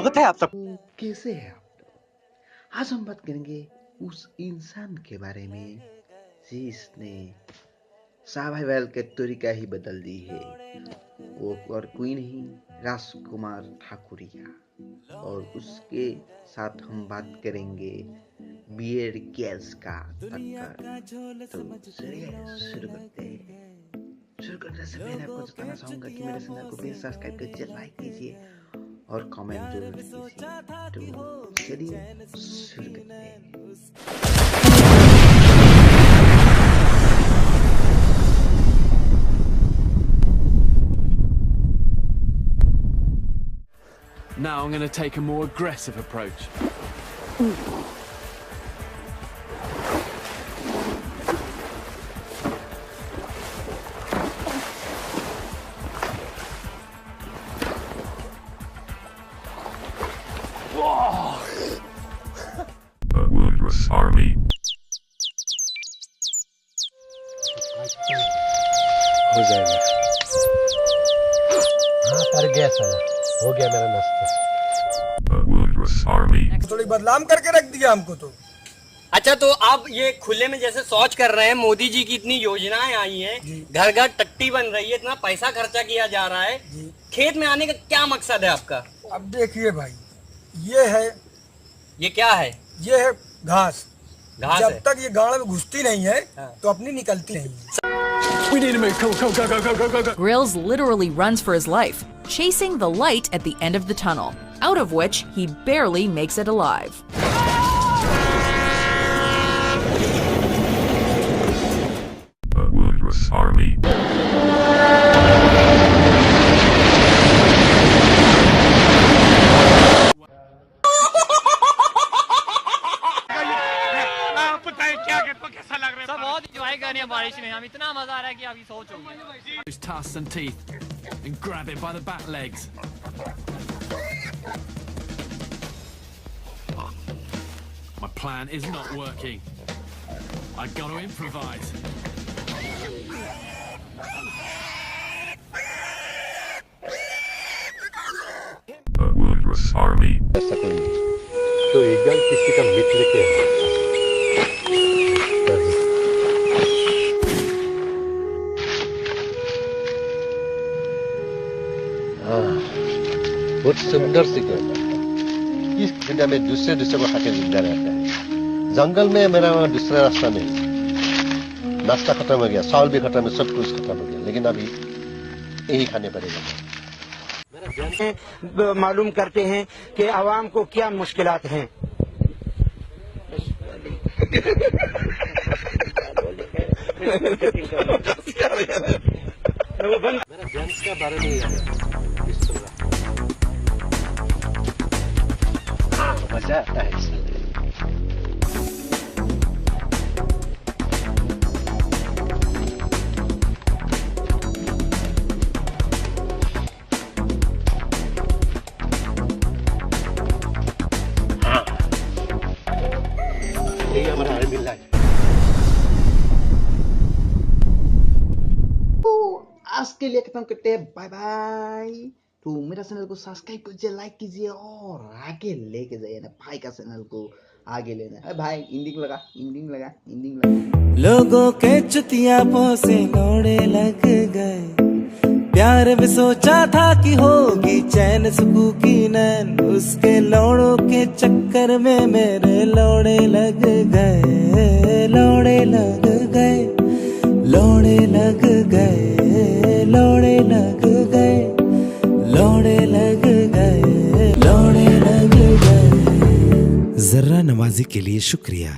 स्वागत है आप सब। कैसे हैं आप लोग? आज हम बात करेंगे उस इंसान के बारे में जिसने सर्वाइवल के तरीका ही बदल दी है। वो और कोई नहीं, राजकुमार ठाकुरिया। और उसके साथ हम बात करेंगे बियर गैस का टक्कर। तो चलिए शुरू करते हैं। शुरू करने से पहले आपको बताना चाहूंगा कि मेरे चैनल को प्लीज सब्सक्राइब कीजिए, लाइक कीजिए और कमेंट जरूर कीजिए। तो चलिए शुरू करते हैं। Now I'm going to take a more aggressive approach. A woundless army. हो जाएगा। हाँ पर गया साला, हो गया मेरा नाश्ता। A woundless army. थोड़ी बदनाम करके रख दिया हमको तो। अच्छा, तो आप ये खुले में जैसे शौच कर रहे हैं, मोदी जी की इतनी योजनाएं आई हैं, घर घर टट्टी बन रही है, इतना पैसा खर्चा किया जा रहा है, खेत में आने का क्या मकसद है आपका? अब देखिए भाई, ये है, ये क्या है? ये है घास। घास जब है। तक ये गाड़ में घुसती नहीं है तो अपनी निकलती नहीं है। We need to move. Go. Grills literally runs for his life, chasing the light at the end of the tunnel, out of which he barely makes it alive. A woundless army. सब बहुत enjoy कर रहे हैं बारिश में। हम इतना मजा आ रहा है कि अभी सोचो। Use tusks and teeth and grab it by the back legs. My plan is not working. I got to improvise. A woundless army. ऐसा कोई नहीं। तो एक गन किसी का मित्र के है। बहुत सुंदर सी गन है। इस दुनिया में दूसरे को खाके जिंदा रहता है। जंगल में मेरा वहाँ दूसरा रास्ता नहीं। नाश्ता खत्म हो गया, चावल भी खत्म है, सब कुछ खत्म हो गया, लेकिन अभी यही खाने पड़ेगा। मालूम करते हैं कि आवाम को क्या मुश्किलात हैं। मेरा जेंट्स का बारे में मजा आता है इसलिए। हमारा आर्मी लाइफ। आज के लिए खत्म करते हैं, बाय बाय। तो मेरा चैनल को सब्सक्राइब कीजिए, लाइक कीजिए और आगे लेके जाइए ना भाई का चैनल को आगे लेना है। भाई इंडिंग लगा। लोगों के चुतिया से लौड़े लग गए, प्यार में सोचा था कि होगी चैन सुकून की नैन, उसके लौड़ों के चक्कर में मेरे लौड़े लग गए, लौड़े लग गए, लौड़े लग गए, लौड़े लग गए, लौड़े लग गए, लौड़े लग गए। जर्रा नवाजी के लिए शुक्रिया।